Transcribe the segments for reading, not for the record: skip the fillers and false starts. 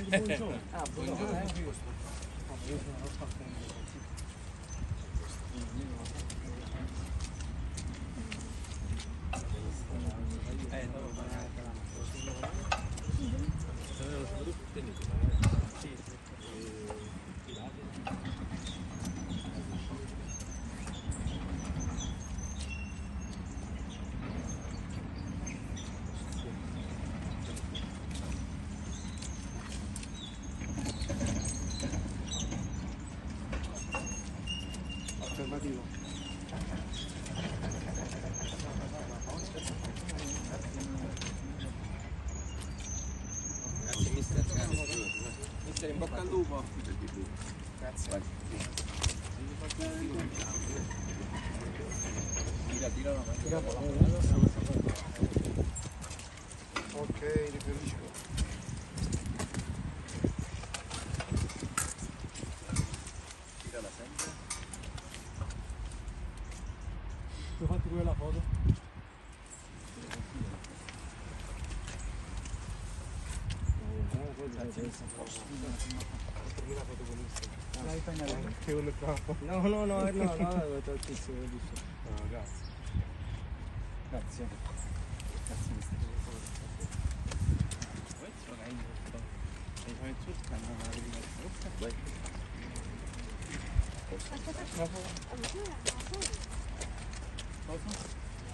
Buongiorno. Ah, buongiorno. Affermativo. Grazie mister, mister, in bocca al lupo. Grazie. Tira la mano. Ok, riferisco. Tirala sempre. Tu hai fatto pure la foto? Dai, fai una Che quello troppo. No, avevo tantissimo dice. No, grazie. Grazie. Grazie mister.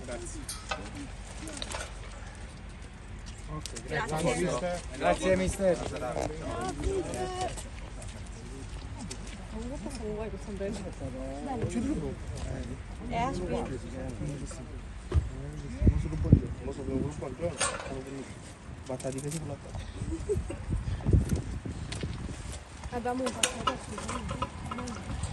Grazie. Ok, Grazie. Grazie mister. Comunque sono uguali questo bello. È aspro. Non sono buongiorno. Non so dove buongiorno. Batta di così con la faccia. Abbiamo un passato assolutamente.